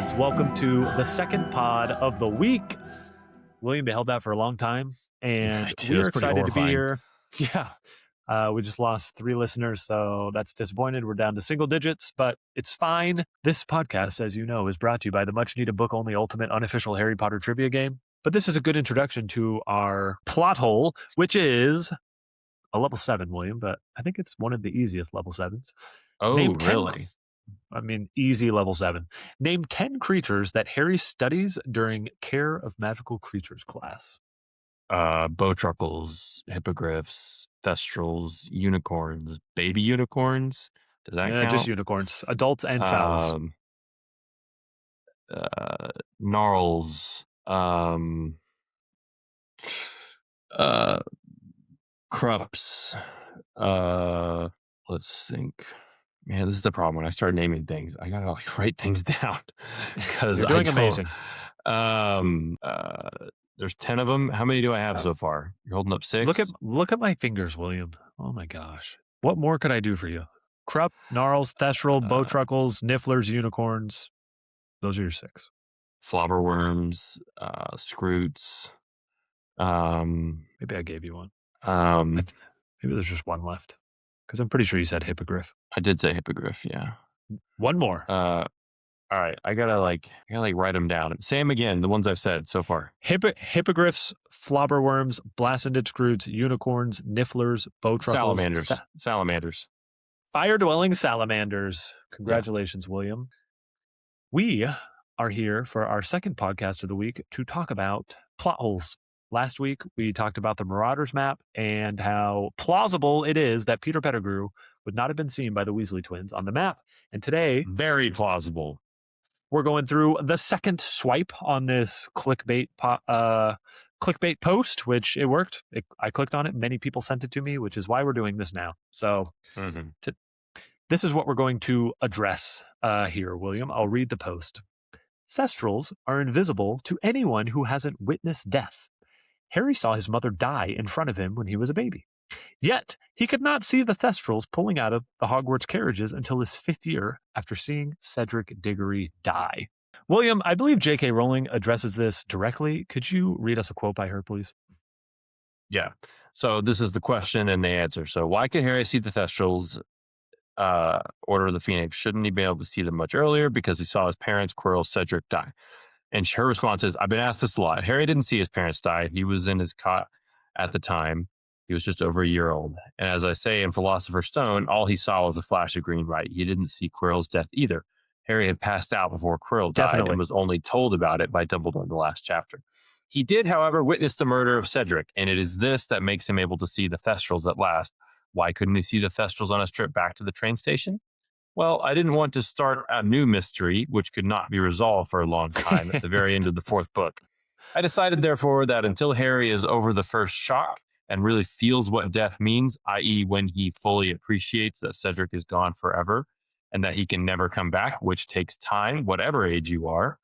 pods. Welcome to the second pod of the week. William beheld that for a long time, and we're excited to be here. Yeah. We just lost 3 listeners, so that's disappointed. We're down to single digits, but it's fine. This podcast, as you know, is brought to you by the much-needed book-only ultimate unofficial Harry Potter trivia game. But this is a good introduction to our plot hole, which is a level 7, William, but I think it's one of the easiest level 7s. Oh, really? Easy level 7. Name 10 creatures that Harry studies during Care of Magical Creatures class. Bowtruckles, hippogriffs, Thestrals, unicorns, baby unicorns. Does that count? Just unicorns, adults and fowls. Gnarls, Krups. Let's think. Man, this is the problem. When I start naming things, I gotta write things down because You're doing amazing. There's 10 of them. How many do I have so far? You're holding up 6. Look at my fingers, William. Oh my gosh, what more could I do for you? Krupp, Gnarls, Thestral, Bowtruckles, Nifflers, unicorns. Those are your 6. Flobberworms, Scroots. Maybe I gave you one. Maybe there's just one left. Because I'm pretty sure you said hippogriff. I did say hippogriff, yeah. One more. All right, I gotta write them down. Same again, the ones I've said so far. Hippogriffs, flobberworms, blasted scroots, unicorns, nifflers, bowtruckles. Salamanders. Fire-dwelling salamanders. Congratulations, yeah. William. We are here for our second podcast of the week to talk about plot holes. Last week, we talked about the Marauders map and how plausible it is that Peter Pettigrew would not have been seen by the Weasley twins on the map. And today, very plausible. We're going through the second swipe on this clickbait post, which it worked. I clicked on it. Many people sent it to me, which is why we're doing this now. So this is what we're going to address here, William. I'll read the post. Thestrals are invisible to anyone who hasn't witnessed death. Harry saw his mother die in front of him when he was a baby. Yet, he could not see the Thestrals pulling out of the Hogwarts carriages until his 5th year after seeing Cedric Diggory die. William, I believe J.K. Rowling addresses this directly. Could you read us a quote by her, please? Yeah. So this is the question and the answer. So why could Harry see the Thestrals, Order of the Phoenix? Shouldn't he be able to see them much earlier because he saw his parents, Quirrell, Cedric, die? And her response is, I've been asked this a lot. Harry didn't see his parents die. He was in his cot at the time. He was just over a year old. And as I say in Philosopher's Stone, all he saw was a flash of green light. He didn't see Quirrell's death either. Harry had passed out before Quirrell died and was only told about it by Dumbledore in the last chapter. He did, however, witness the murder of Cedric, and it is this that makes him able to see the Thestrals at last. Why couldn't he see the Thestrals on his trip back to the train station? Well, I didn't want to start a new mystery, which could not be resolved for a long time at the very end of the 4th book. I decided, therefore, that until Harry is over the first shock and really feels what death means, i.e. when he fully appreciates that Cedric is gone forever and that he can never come back, which takes time, whatever age you are,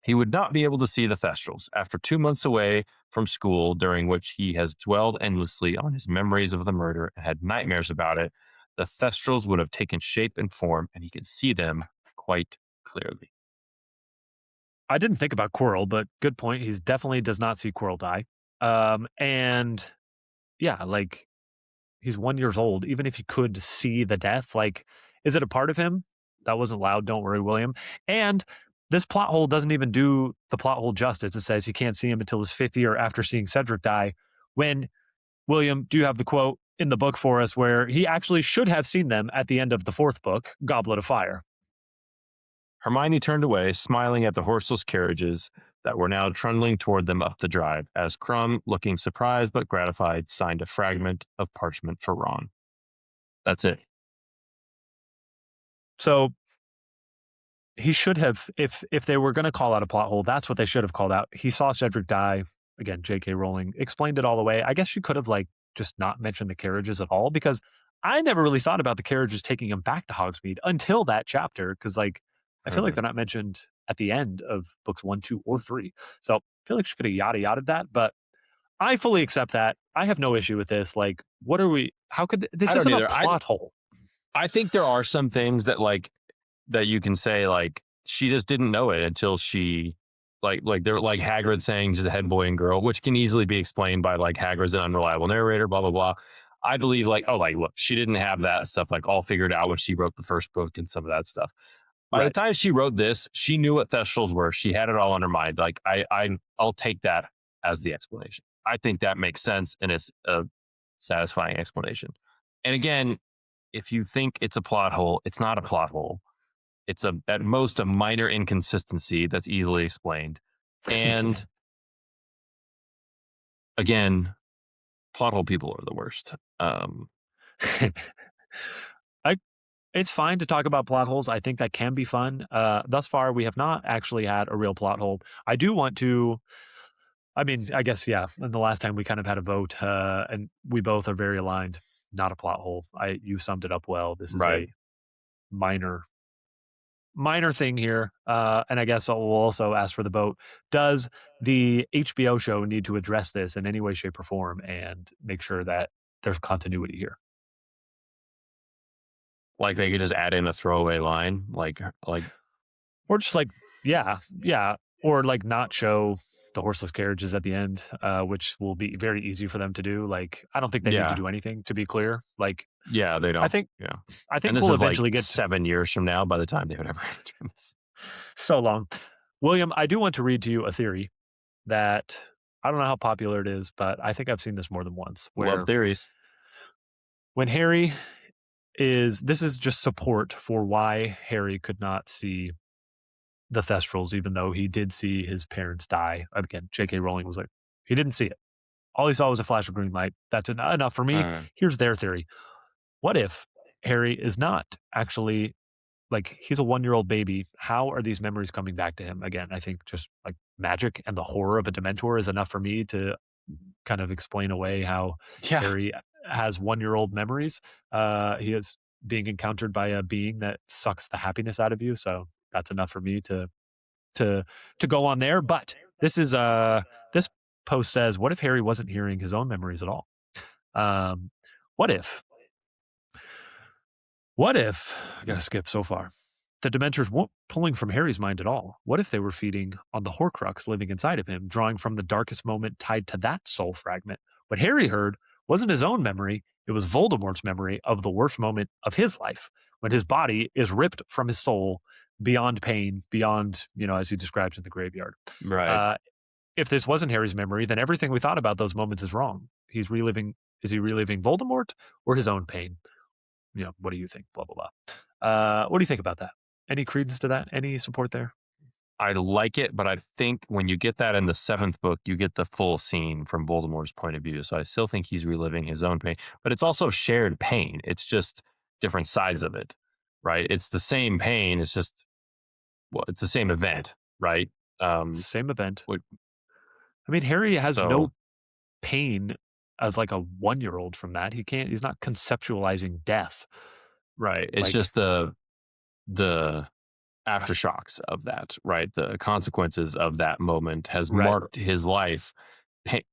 he would not be able to see the Thestrals. After 2 months away from school, during which he has dwelled endlessly on his memories of the murder and had nightmares about it, the Thestrals would have taken shape and form, and he could see them quite clearly. I didn't think about Quirrell, but good point. He definitely does not see Quirrell die. And yeah, he's 1 year old. Even if he could see the death, is it a part of him? That wasn't loud. Don't worry, William. And this plot hole doesn't even do the plot hole justice. It says he can't see him until his 5th year after seeing Cedric die. When, William, do you have the quote in the book for us where he actually should have seen them at the end of the 4th book, Goblet of Fire? Hermione turned away, smiling at the horseless carriages that were now trundling toward them up the drive, as Crumb, looking surprised but gratified, signed a fragment of parchment for Ron. That's it. So he should have, if they were going to call out a plot hole, that's what they should have called out. He saw Cedric die. Again, J.K. Rowling explained it all the way. I guess she could have just not mentioned the carriages at all, because I never really thought about the carriages taking him back to Hogsmeade until that chapter, because I feel like they're not mentioned at the end of books 1, 2, or 3. So I feel like she could have yada-yada'd that, but I fully accept that. I have no issue with this. What are we, how could, this isn't a plot hole. I think there are some things that that you can say she just didn't know it until she they're like Hagrid saying she's a head boy and girl, which can easily be explained by like Hagrid's an unreliable narrator, blah blah blah. I believe like, oh, like look, she didn't have that stuff like all figured out when she wrote the first book and some of that stuff. By the Right. time she wrote this, she knew what Thestrals were. She had it all on her mind. Like I'll take that as the explanation. I think that makes sense and it's a satisfying explanation. And again, if you think it's a plot hole, it's not a plot hole. It's at most a minor inconsistency that's easily explained. And again, plot hole people are the worst. I It's fine to talk about plot holes. I think that can be fun. Thus far, we have not actually had a real plot hole. I do want to. I mean, I guess yeah. And the last time we kind of had a vote, and we both are very aligned. Not a plot hole. You summed it up well. This is Right. a minor thing here. And I guess we'll also ask for the vote. Does the HBO show need to address this in any way, shape, or form and make sure that there's continuity here? Like they could just add in a throwaway line, Or just like, yeah. Or like not show the horseless carriages at the end, which will be very easy for them to do. Like, I don't think they need to yeah, do anything, to be clear. Like, yeah, they I don't. think Yeah. I And think this we'll is like eventually get 7 years from now by the time they would ever do this. so long. William, I do want to read to you a theory that I don't know how popular it is, but I think I've seen this more than once. Love Where theories. when this is just support for why Harry could not see the Thestrals, even though he did see his parents die. Again, J.K. Rowling was like, he didn't see it. All he saw was a flash of green light. That's enough for me. Here's their theory. What if Harry is not actually like he's a 1-year-old baby? How are these memories coming back to him? Again, I think just like magic and the horror of a Dementor is enough for me to kind of explain away how Yeah. Harry has 1-year-old memories. He is being encountered by a being that sucks the happiness out of you. So that's enough for me to to go on there. But this post says, what if Harry wasn't hearing his own memories at all? Um, what if I gotta skip so far? The Dementors weren't pulling from Harry's mind at all. What if they were feeding on the Horcrux living inside of him, drawing from the darkest moment tied to that soul fragment? What Harry heard wasn't his own memory, it was Voldemort's memory of the worst moment of his life, when his body is ripped from his soul beyond pain, beyond, as he describes in the graveyard. Right. Uh, if this wasn't Harry's memory, then everything we thought about those moments is wrong. Is he reliving Voldemort or his own pain? What do you think? Blah, blah, blah. What do you think about that? Any credence to that? Any support there? I like it, but I think when you get that in the 7th book, you get the full scene from Voldemort's point of view. So I still think he's reliving his own pain, but it's also shared pain. It's just different sides of it, right? It's the same pain. It's just, it's the same event, right? Same event. What- I mean, Harry has so no pain as like a 1-year-old from that. He's not conceptualizing death. right. It's Like, just the aftershocks of that, right? The consequences of that moment has Right. marked his life.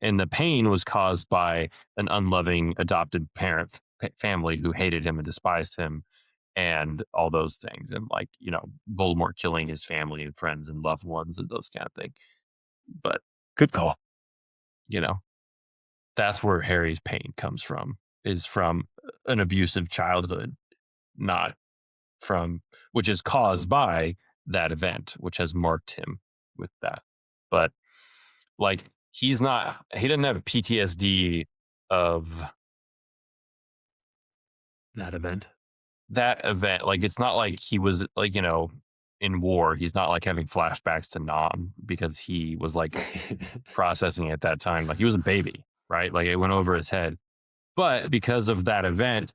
And the pain was caused by an unloving adopted family who hated him and despised him and all those things. And like, Voldemort killing his family and friends and loved ones and those kind of things. But, good call. that's where Harry's pain comes from, is from an abusive childhood, not from, which is caused by that event, which has marked him with that. But like, he doesn't have PTSD of That event. Like, it's not like he was like, in war. He's not like having flashbacks to Nam because he was like processing it at that time. Like, he was a baby, right? Like, it went over his head. But because of that event,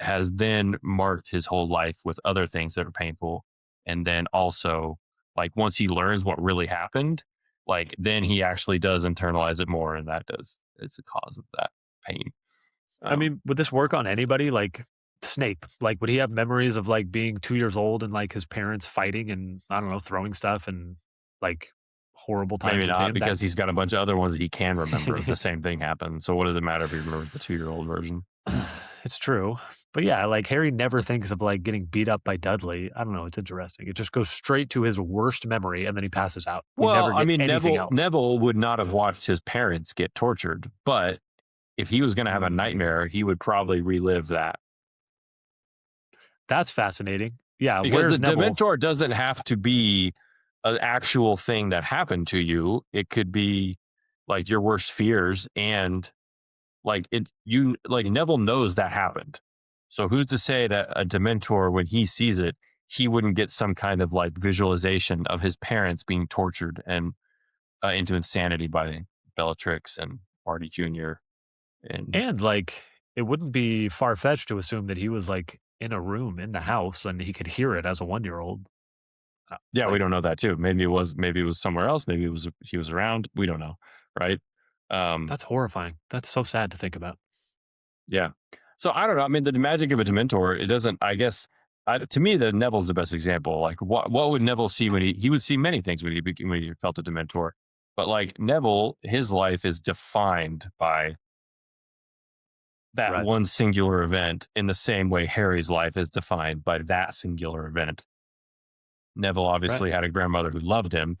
has then marked his whole life with other things that are painful. And then also, like, once he learns what really happened, like, then he actually does internalize it more. And it's a cause of that pain. I mean, would this work on anybody? Like Snape, like would he have memories of like being 2 years old and like his parents fighting and I don't know, throwing stuff and like horrible times maybe with not, him? because he's got a bunch of other ones that he can remember. The same thing happened. So what does it matter if he remembers the 2-year-old version? It's true. But yeah, like Harry never thinks of like getting beat up by Dudley. I don't know. It's interesting. It just goes straight to his worst memory and then he passes out. We Well, never I get mean, anything else. Neville would not have watched his parents get tortured, but if he was going to have a nightmare, he would probably relive that. That's fascinating. Yeah. Because Where's the Neville? Dementor doesn't have to be an actual thing that happened to you. It could be like your worst fears, and like Neville knows that happened. So who's to say that a Dementor, when he sees it, he wouldn't get some kind of like visualization of his parents being tortured and into insanity by Bellatrix and Marty Jr. And like, it wouldn't be far fetched to assume that he was like in a room in the house and he could hear it as a 1 year old. Yeah, we Like, don't know that too. Maybe it was somewhere else. Maybe he was around. We don't know, right? that's horrifying. That's so sad to think about. Yeah. So I don't know. I mean, the magic of a Dementor, it doesn't. I guess to me, the Neville's the best example. Like, what would Neville see when he would see many things when he felt a Dementor, but like Neville, his life is defined by that Right. one singular event in the same way Harry's life is defined by that singular event. Neville obviously had a grandmother who loved him,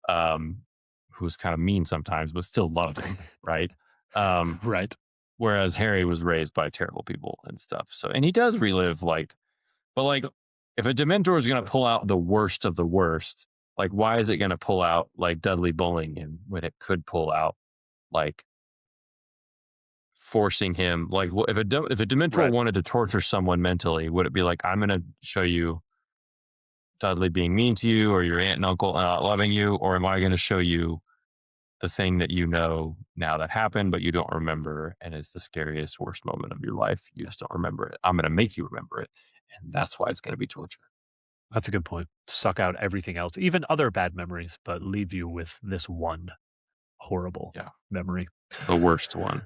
who was kind of mean sometimes, but still loved him, right? Right. Whereas Harry was raised by terrible people and stuff. So, and he does relive but like, if a Dementor is going to pull out the worst of the worst, like, why is it going to pull out like Dudley bullying him when it could pull out like forcing him? Like, if a Dementor wanted to torture someone mentally, would it be like, I'm going to show you Dudley being mean to you or your aunt and uncle not loving you, or am I going to show you the thing that you know now that happened, but you don't remember, and it's the scariest, worst moment of your life? You just don't remember it. I'm going to make you remember it, and that's why it's going to be torture. That's a good point. Suck out everything else, even other bad memories, but leave you with this one horrible memory. The worst one.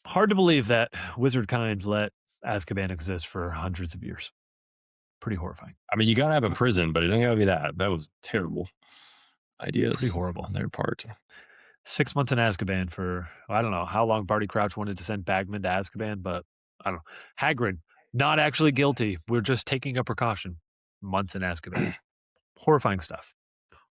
Hard to believe that wizard kind let Azkaban exist for hundreds of years. Pretty horrifying. I mean, you got to have a prison, but it doesn't got to be that. That was terrible ideas. Pretty horrible on their part. 6 months in Azkaban for, I don't know how long Barty Crouch wanted to send Bagman to Azkaban, but I don't know. Hagrid, not actually guilty. We're just taking a precaution. Months in Azkaban. Horrifying stuff.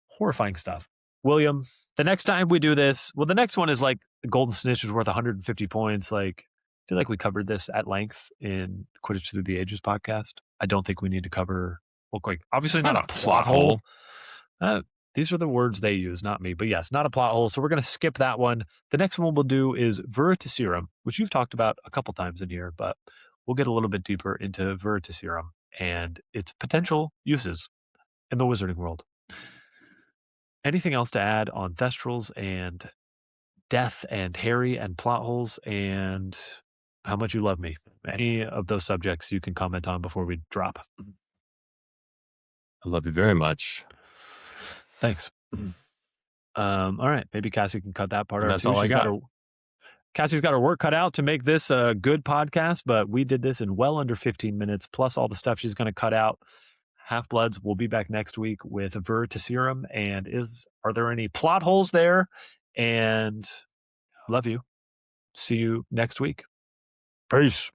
Horrifying stuff. William, the next time we do this, well, the next one is like the Golden Snitch is worth 150 points. Like, I feel like we covered this at length in Quidditch Through the Ages podcast. I don't think we need to cover, well, like, obviously not a plot hole. These are the words they use, not me. But yes, not a plot hole. So we're going to skip that one. The next one we'll do is Veritaserum, which you've talked about a couple times in here, but we'll get a little bit deeper into Veritaserum and its potential uses in the wizarding world. Anything else to add on Thestrals and death and Harry and plot holes and how much you love me? Any of those subjects you can comment on before we drop. I love you very much. Thanks. All right. Maybe Cassie can cut that part out. That's all I got. Cassie's got her work cut out to make this a good podcast, but we did this in well under 15 minutes, plus all the stuff she's going to cut out. Half-Bloods will be back next week with Veritaserum. And are there any plot holes there? And love you. See you next week. Peace.